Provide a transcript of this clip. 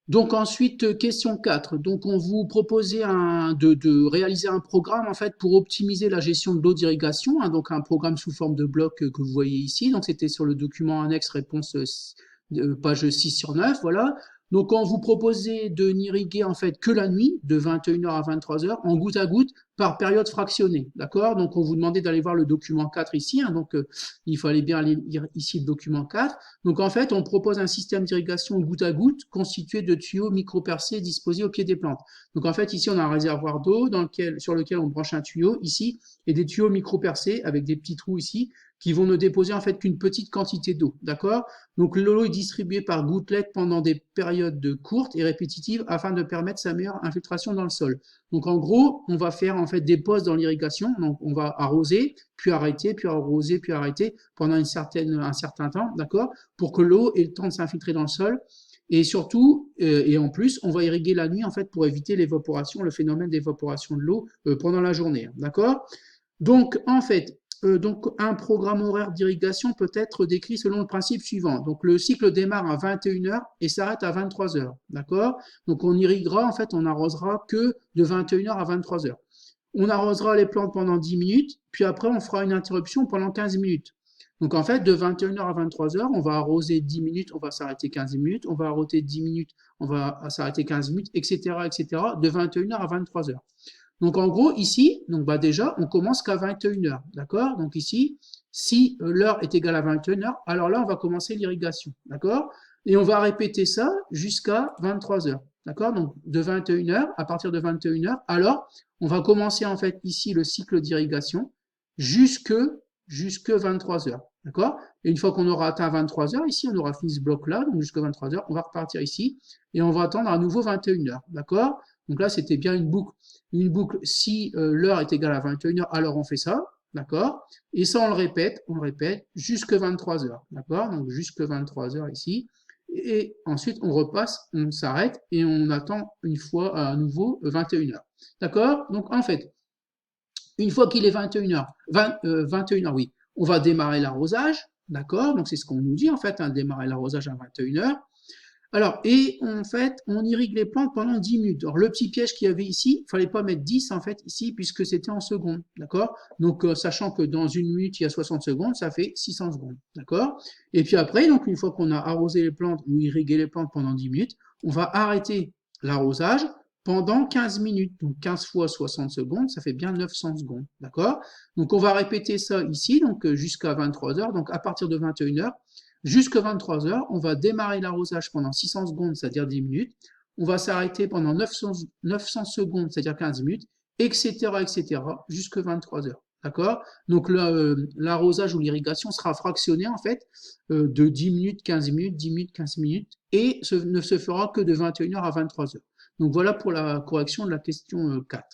Donc ensuite, question 4. Donc on vous proposait de réaliser un programme en fait pour optimiser la gestion de l'eau d'irrigation, hein, donc un programme sous forme de bloc que vous voyez ici. Donc c'était sur le document annexe réponse page 6 sur 9, voilà. Donc on vous proposait de n'irriguer en fait que la nuit, de 21 heures à 23 heures, en goutte à goutte, par période fractionnée, d'accord? Donc on vous demandait d'aller voir le document 4 ici, hein, donc il fallait bien aller lire ici le document 4. Donc en fait, on propose un système d'irrigation goutte à goutte constitué de tuyaux micro-percés disposés au pied des plantes. Donc en fait, ici, on a un réservoir d'eau sur lequel on branche un tuyau ici et des tuyaux micro-percés avec des petits trous ici qui vont ne déposer en fait qu'une petite quantité d'eau, d'accord? Donc l'eau est distribuée par gouttelettes pendant des périodes courtes et répétitives afin de permettre sa meilleure infiltration dans le sol. Donc en gros, on va faire en fait des pauses dans l'irrigation, donc on va arroser, puis arroser, puis arrêter pendant un certain temps, d'accord, pour que l'eau ait le temps de s'infiltrer dans le sol. Et surtout, et en plus, on va irriguer la nuit en fait pour éviter l'évaporation, le phénomène d'évaporation de l'eau pendant la journée, d'accord. Donc en fait, donc un programme horaire d'irrigation peut être décrit selon le principe suivant. Donc le cycle démarre à 21 heures et s'arrête à 23 heures, d'accord. Donc on irriguera en fait, on arrosera que de 21 heures à 23 heures. On arrosera les plantes pendant 10 minutes, puis après on fera une interruption pendant 15 minutes. Donc en fait, de 21 heures à 23 heures, on va arroser 10 minutes, on va s'arrêter 15 minutes, on va arroser 10 minutes, on va s'arrêter 15 minutes, etc., etc., de 21 heures à 23 heures. Donc en gros, ici, donc bah déjà, on commence qu'à 21 heures, d'accord. Donc ici, si l'heure est égale à 21 heures, alors là, on va commencer l'irrigation, d'accord. Et on va répéter ça jusqu'à 23 heures, d'accord. Donc de 21 heures, à partir de 21 heures, alors on va commencer en fait ici le cycle d'irrigation jusque, jusque 23 heures, d'accord. Et une fois qu'on aura atteint 23 heures, ici, on aura fini ce bloc-là, donc jusqu'à 23 heures, on va repartir ici et on va attendre à nouveau 21 heures, d'accord. Donc là, c'était bien une boucle. Une boucle, si l'heure est égale à 21 heures, alors on fait ça, d'accord. Et ça, on le répète, jusque 23 heures, d'accord. Donc jusque 23 heures ici. Et ensuite, on repasse, on s'arrête et on attend une fois à nouveau 21 heures, d'accord. Donc en fait, une fois qu'il est 21 heures, 21 heures, oui, on va démarrer l'arrosage, d'accord. Donc c'est ce qu'on nous dit en fait, hein, démarrer l'arrosage à 21 heures. Alors, et en fait, on irrigue les plantes pendant 10 minutes. Alors, le petit piège qu'il y avait ici, il fallait pas mettre 10 en fait ici, puisque c'était en secondes, d'accord. Donc, sachant que dans une minute, il y a 60 secondes, ça fait 600 secondes, d'accord. Et puis après, donc, une fois qu'on a arrosé les plantes ou irrigué les plantes pendant 10 minutes, on va arrêter l'arrosage pendant 15 minutes. Donc, 15 fois 60 secondes, ça fait bien 900 secondes, d'accord. Donc, on va répéter ça ici, donc jusqu'à 23 heures. Donc, à partir de 21 heures, jusqu'à 23 heures, on va démarrer l'arrosage pendant 600 secondes, c'est-à-dire 10 minutes. On va s'arrêter pendant 900 secondes, c'est-à-dire 15 minutes, etc., etc., jusqu'à 23 heures. D'accord. Donc l'arrosage ou l'irrigation sera fractionné en fait de 10 minutes, 15 minutes, 10 minutes, 15 minutes et ne se fera que de 21 heures à 23 heures. Donc voilà pour la correction de la question 4.